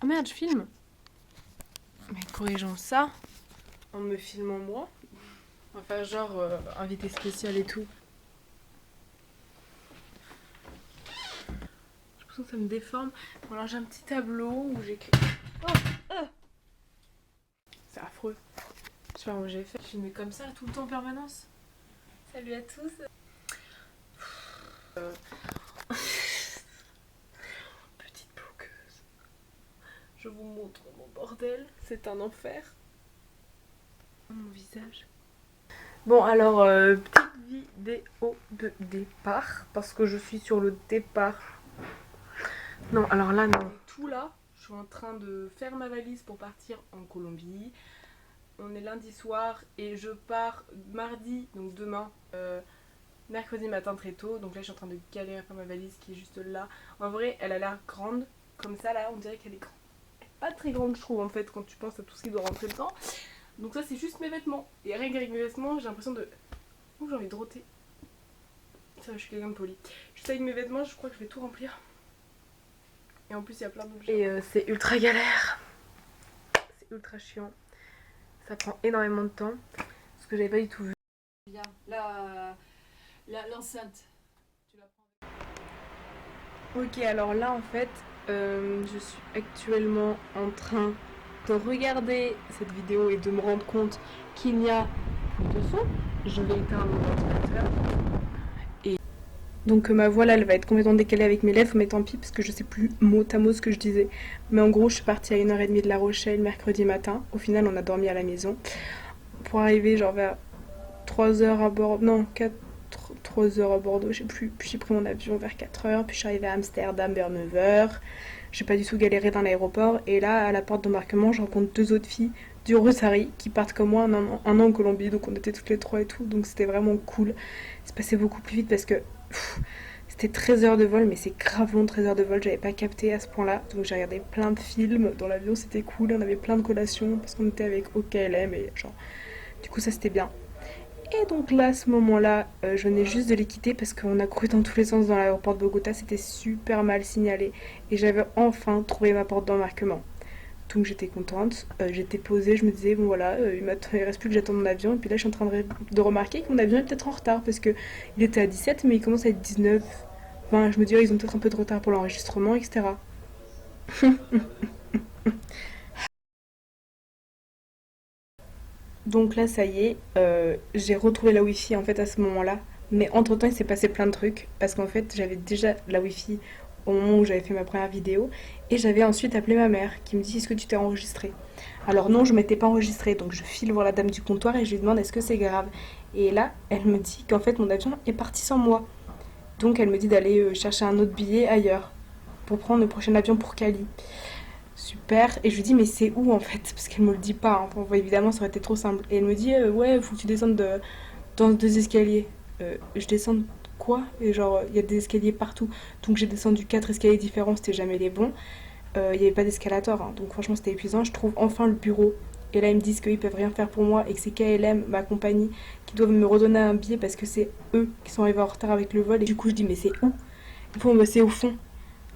Oh merde, je filme. Mais corrigeons ça en me filmant moi. On va faire genre invité spécial et tout. J'ai l'impression que ça me déforme. Bon alors j'ai un petit tableau où j'écris... Oh. C'est affreux. Je sais pas moi j'ai fait. Je filmais comme ça tout le temps en permanence. Salut à tous. Petite bloqueuse. Je vous montre mon bordel. C'est un enfer. Mon visage. Bon alors, petite vidéo de départ. Parce que je suis sur le départ. Non, alors là, non. Tout là, je suis en train de faire ma valise pour partir en Colombie. On est lundi soir et je pars mardi, donc demain, mercredi matin très tôt. Donc là, je suis en train de galérer à faire ma valise qui est juste là. En vrai, elle a l'air grande. Comme ça, là, on dirait qu'elle est grande. Elle est pas très grande, je trouve, en fait, quand tu penses à tout ce qui doit rentrer dedans. Donc ça, c'est juste mes vêtements. Et rien qu'avec mes vêtements, j'ai l'impression de... Ouh, j'ai envie de roter. Ça, je suis quelqu'un de poli. Juste avec mes vêtements, je crois que je vais tout remplir. Et en plus, il y a plein d'objets. Et c'est ultra galère. C'est ultra chiant. Ça prend énormément de temps. Ce que j'avais pas du tout vu. Bien, l'enceinte, tu la prends. Ok, alors là, en fait, je suis actuellement en train de regarder cette vidéo et de me rendre compte qu'il n'y a plus de son. Je vais éteindre mon ordinateur. Donc ma voix là elle va être complètement décalée avec mes lèvres, mais tant pis parce que je sais plus mot à mot ce que je disais. Mais en gros je suis partie à 1h30 de La Rochelle mercredi matin. Au final on a dormi à la maison. Pour arriver genre vers 3h à Bordeaux, non 3h à Bordeaux, je sais plus. Puis j'ai pris mon avion vers 4h, puis je suis arrivée à Amsterdam vers 9h. J'ai pas du tout galéré dans l'aéroport. Et là à la porte d'embarquement je rencontre deux autres filles du Rosary qui partent comme moi un an en Colombie. Donc on était toutes les trois et tout. Donc c'était vraiment cool. C'est passé beaucoup plus vite parce que c'était 13 heures de vol, mais c'est grave long 13 heures de vol, j'avais pas capté à ce point-là. Donc j'ai regardé plein de films dans l'avion, c'était cool, on avait plein de collations parce qu'on était avec OKLM et genre. Du coup, ça c'était bien. Et donc là, à ce moment-là, je venais juste de les quitter parce qu'on a couru dans tous les sens dans l'aéroport de Bogota, c'était super mal signalé et j'avais enfin trouvé ma porte d'embarquement. Donc j'étais contente, j'étais posée, je me disais bon voilà, il reste plus que j'attends mon avion. Et puis là je suis en train de remarquer que mon avion est peut-être en retard parce que il était à 17 mais il commence à être 19. Enfin je me dis ils ont peut-être un peu de retard pour l'enregistrement, etc. Donc là ça y est, j'ai retrouvé la wifi en fait à ce moment-là. Mais entre temps il s'est passé plein de trucs parce qu'en fait j'avais déjà la wifi au moment où j'avais fait ma première vidéo et j'avais ensuite appelé ma mère qui me dit est-ce que tu t'es enregistrée. Alors non je m'étais pas enregistrée donc je file voir la dame du comptoir et je lui demande est-ce que c'est grave. Et là elle me dit qu'en fait mon avion est parti sans moi. Donc elle me dit d'aller chercher un autre billet ailleurs pour prendre le prochain avion pour Cali. Super. Et je lui dis mais c'est où en fait parce qu'elle me le dit pas. Hein. Enfin, évidemment ça aurait été trop simple. Et elle me dit ouais faut que tu descendes dans deux escaliers. Je descends quoi? Et genre il y a des escaliers partout. Donc j'ai descendu 4 escaliers différents, c'était jamais les bons. Il n'y avait pas d'escalator, hein. Donc franchement c'était épuisant. Je trouve enfin le bureau. Et là ils me disent qu'ils peuvent rien faire pour moi et que c'est KLM, ma compagnie, qui doivent me redonner un billet parce que c'est eux qui sont arrivés en retard avec le vol. Et du coup je dis mais c'est où? Bon bah c'est au fond.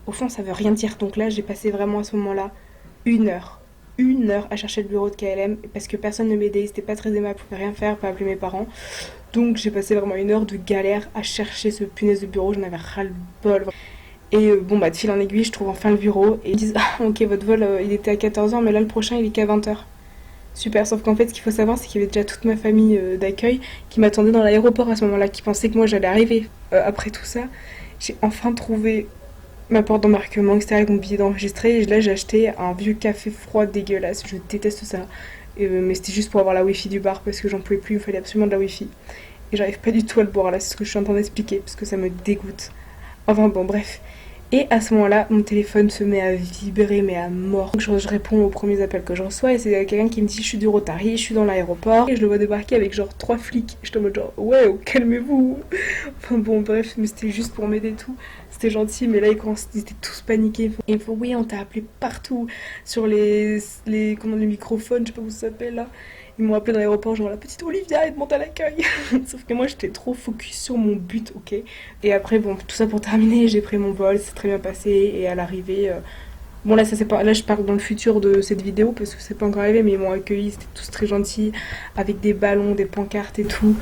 Au fond, ça veut rien dire. Donc là, j'ai passé vraiment à ce moment-là 1 heure. 1 heure à chercher le bureau de KLM parce que personne ne m'aidait. C'était pas très aimable, je pouvais rien faire, pas appeler mes parents. Donc j'ai passé vraiment 1 heure de galère à chercher ce punaise de bureau. J'en avais ras-le-bol. Et bon, bah de fil en aiguille, je trouve enfin le bureau. Et ils disent ah, ok, votre vol il était à 14h, mais là le prochain il est qu'à 20h. Super, sauf qu'en fait, ce qu'il faut savoir, c'est qu'il y avait déjà toute ma famille d'accueil qui m'attendait dans l'aéroport à ce moment-là, qui pensait que moi j'allais arriver. Après tout ça, j'ai enfin trouvé ma porte d'embarquement, etc. avec mon billet d'enregistré. Et là, j'ai acheté un vieux café froid dégueulasse. Je déteste ça. Mais c'était juste pour avoir la wifi du bar parce que j'en pouvais plus. Il me fallait absolument de la wifi. Et j'arrive pas du tout à le boire là. C'est ce que je suis en train d'expliquer parce que ça me dégoûte. Enfin bon, bref. Et à ce moment-là, mon téléphone se met à vibrer, mais à mort. Donc je réponds aux premiers appels que je reçois et c'est quelqu'un qui me dit je suis du Rotary, je suis dans l'aéroport. Et je le vois débarquer avec genre 3 flics. J'étais en mode genre ouais, oh, calmez-vous. Enfin bon, bref, mais c'était juste pour m'aider tout. C'était gentil, mais là ils étaient tous paniqués. Et ils me font oui, on t'a appelé partout sur les microphones, je sais pas comment ça s'appelle là. Ils m'ont appelé dans l'aéroport, genre la petite Olivia, elle demande à l'accueil. Sauf que moi j'étais trop focus sur mon but, ok. Et après, bon, tout ça pour terminer, j'ai pris mon vol, c'est très bien passé. Et à l'arrivée, Bon là, ça c'est pas, là je parle dans le futur de cette vidéo parce que c'est pas encore arrivé, mais ils m'ont accueilli, c'était tous très gentils, avec des ballons, des pancartes et tout.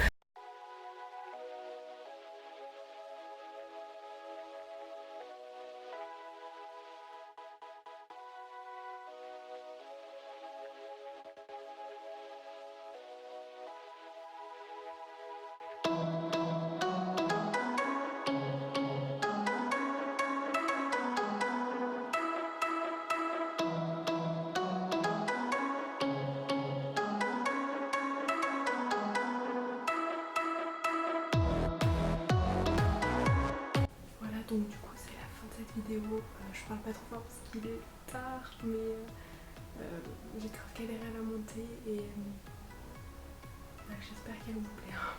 Voilà, donc du coup c'est la fin de cette vidéo. Je parle pas trop fort parce qu'il est tard, mais j'ai grave galéré à la monter et j'espère qu'elle vous plaira.